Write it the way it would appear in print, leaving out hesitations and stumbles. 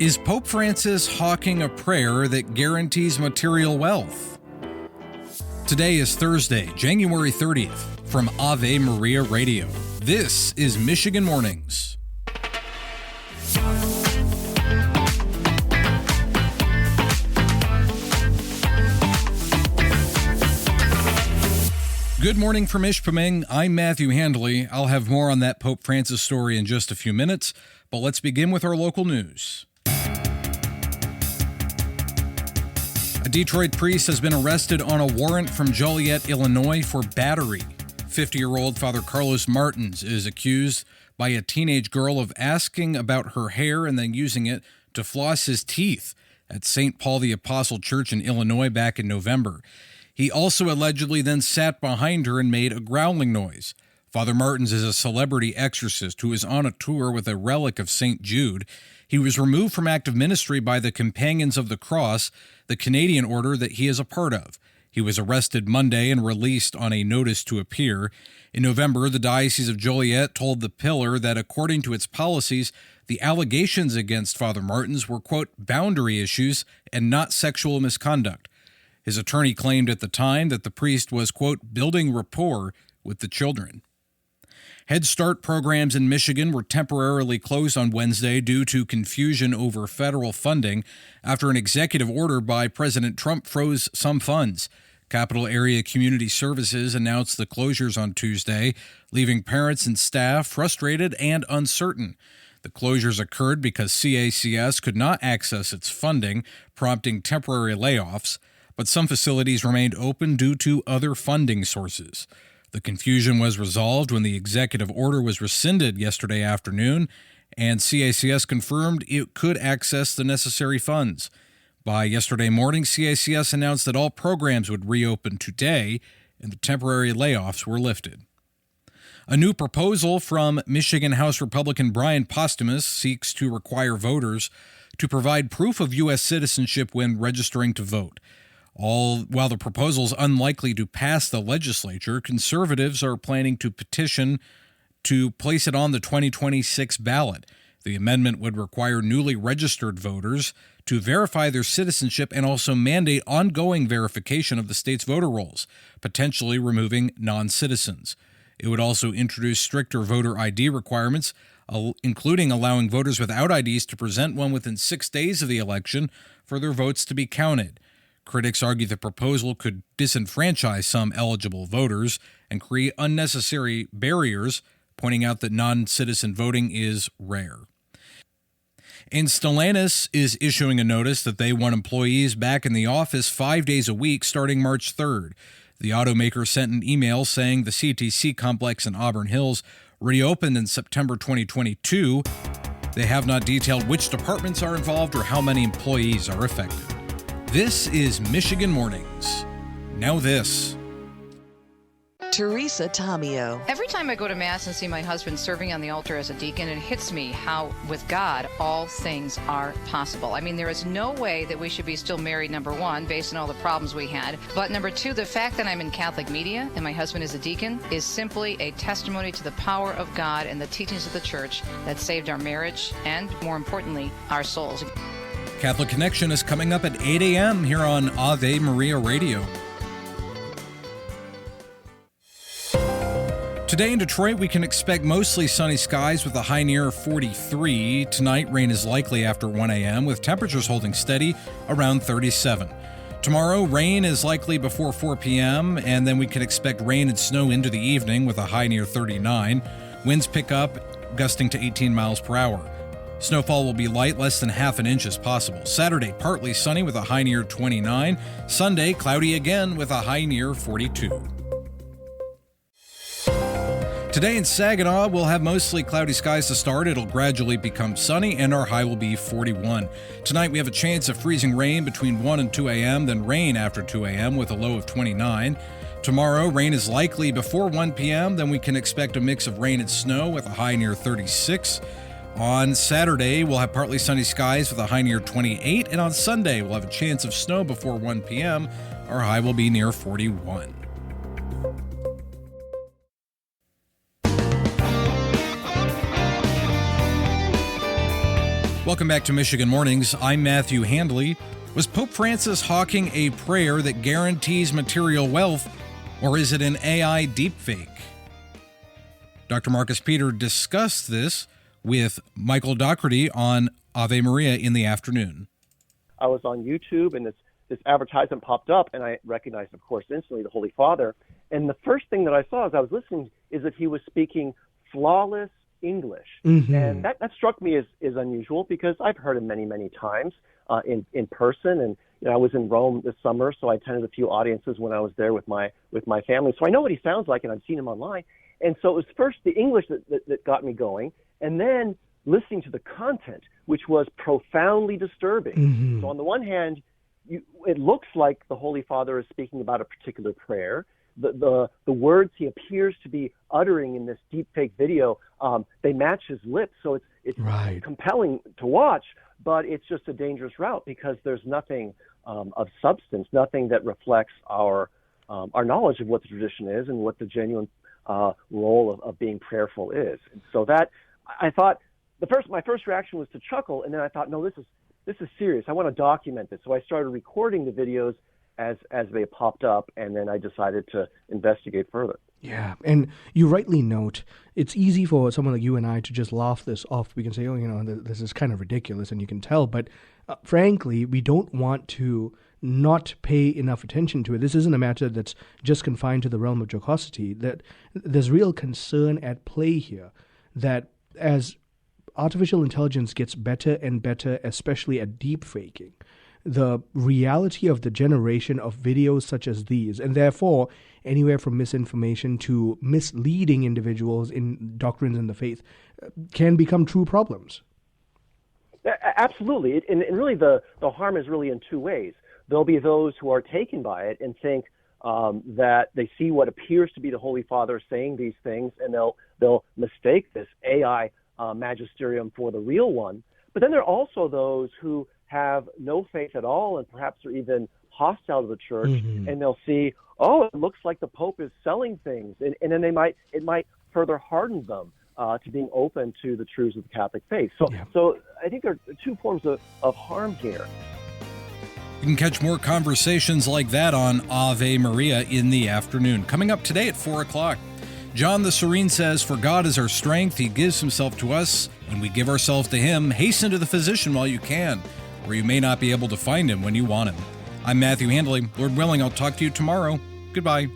Is Pope Francis hawking a prayer that guarantees material wealth? Today is Thursday, January 30th. From Ave Maria Radio, this is Michigan Mornings. Good morning from Ishpeming. I'm Matthew Handley. I'll have more on that Pope Francis story in just a few minutes, but let's begin with our local news. A Detroit priest has been arrested on a warrant from Joliet, Illinois for battery. 50-year-old Father Carlos Martins is accused by a teenage girl of asking about her hair and then using it to floss his teeth at St. Paul the Apostle Church in Illinois back in November. He also allegedly then sat behind her and made a growling noise. Father Martins is a celebrity exorcist who is on a tour with a relic of St. Jude. He was removed from active ministry by the Companions of the Cross, the Canadian order that he is a part of. He was arrested Monday and released on a notice to appear. In November, the Diocese of Joliet told the Pillar that according to its policies, the allegations against Father Martins were, quote, boundary issues and not sexual misconduct. His attorney claimed at the time that the priest was, quote, building rapport with the children. Head Start programs in Michigan were temporarily closed on Wednesday due to confusion over federal funding after an executive order by President Trump froze some funds. Capital Area Community Services announced the closures on Tuesday, leaving parents and staff frustrated and uncertain. The closures occurred because CACS could not access its funding, prompting temporary layoffs, but some facilities remained open due to other funding sources. The confusion was resolved when the executive order was rescinded yesterday afternoon, and CACS confirmed it could access the necessary funds. By yesterday morning, CACS announced that all programs would reopen today, and the temporary layoffs were lifted. A new proposal from Michigan House Republican Bryan Posthumus seeks to require voters to provide proof of U.S. citizenship when registering to vote. While the proposal is unlikely to pass the legislature, conservatives are planning to petition to place it on the 2026 ballot. The amendment would require newly registered voters to verify their citizenship and also mandate ongoing verification of the state's voter rolls, potentially removing non-citizens. It would also introduce stricter voter ID requirements, including allowing voters without IDs to present one within 6 days of the election for their votes to be counted. Critics argue the proposal could disenfranchise some eligible voters and create unnecessary barriers, pointing out that non-citizen voting is rare. And Stellantis is issuing a notice that they want employees back in the office 5 days a week starting March 3rd. The automaker sent an email saying the CTC complex in Auburn Hills reopened in September 2022. They have not detailed which departments are involved or how many employees are affected. This is Michigan Mornings. Now this. Teresa Tomeo. Every time I go to Mass and see my husband serving on the altar as a deacon, it hits me how, with God, all things are possible. I mean, there is no way that we should be still married, number one, based on all the problems we had. But number two, the fact that I'm in Catholic media and my husband is a deacon is simply a testimony to the power of God and the teachings of the church that saved our marriage and, more importantly, our souls. Catholic Connection is coming up at 8 a.m. here on Ave Maria Radio. Today in Detroit, we can expect mostly sunny skies with a high near 43. Tonight, rain is likely after 1 a.m., with temperatures holding steady around 37. Tomorrow, rain is likely before 4 p.m., and then we can expect rain and snow into the evening with a high near 39. Winds pick up, gusting to 18 miles per hour. Snowfall will be light, less than half an inch as possible. Saturday, partly sunny with a high near 29. Sunday, cloudy again with a high near 42. Today in Saginaw, we'll have mostly cloudy skies to start. It'll gradually become sunny, and our high will be 41. Tonight, we have a chance of freezing rain between 1 and 2 a.m., then rain after 2 a.m. with a low of 29. Tomorrow, rain is likely before 1 p.m., then we can expect a mix of rain and snow with a high near 36. On Saturday, we'll have partly sunny skies with a high near 28, and on Sunday, we'll have a chance of snow before 1 p.m. Our high will be near 41. Welcome back to Michigan Mornings. I'm Matthew Handley. Was Pope Francis hawking a prayer that guarantees material wealth, or is it an AI deepfake? Dr. Marcus Peter discussed this with Michael Dougherty on Ave Maria in the afternoon. I was on YouTube, and this advertisement popped up, and I recognized, of course, instantly the Holy Father. And the first thing that I saw as I was listening is that he was speaking flawless English. Mm-hmm. And that struck me as unusual, because I've heard him many, many times in person. And I was in Rome this summer, so I attended a few audiences when I was there with my family. So I know what he sounds like, and I've seen him online. And so it was first the English that got me going, and then listening to the content, which was profoundly disturbing. Mm-hmm. So on the one hand, it looks like the Holy Father is speaking about a particular prayer. The words he appears to be uttering in this deepfake video, they match his lips, so it's right. Compelling to watch, but it's just a dangerous route, because there's nothing of substance, nothing that reflects our knowledge of what the tradition is and what the genuine role of being prayerful is. And so that, I thought, my first reaction was to chuckle, and then I thought, no, this is serious. I want to document this. So I started recording the videos as they popped up, and then I decided to investigate further. Yeah, and you rightly note, it's easy for someone like you and I to just laugh this off. We can say, this is kind of ridiculous, and you can tell, but frankly, we don't want to not pay enough attention to it. This isn't a matter that's just confined to the realm of jocosity. That there's real concern at play here, that as artificial intelligence gets better and better, especially at deep faking, the reality of the generation of videos such as these, and therefore anywhere from misinformation to misleading individuals in doctrines in the faith, can become true problems. Absolutely. And really the harm is really in two ways. There'll be those who are taken by it and think that they see what appears to be the Holy Father saying these things, and they'll mistake this AI magisterium for the real one. But then there are also those who have no faith at all, and perhaps are even hostile to the church, mm-hmm. and they'll see, it looks like the Pope is selling things, and then it might further harden them to being open to the truths of the Catholic faith. So I think there are two forms of harm here. You can catch more conversations like that on Ave Maria in the afternoon. Coming up today at 4 o'clock. John the Serene says, "For God is our strength. He gives himself to us, and we give ourselves to him. Hasten to the physician while you can, or you may not be able to find him when you want him." I'm Matthew Handley. Lord willing, I'll talk to you tomorrow. Goodbye.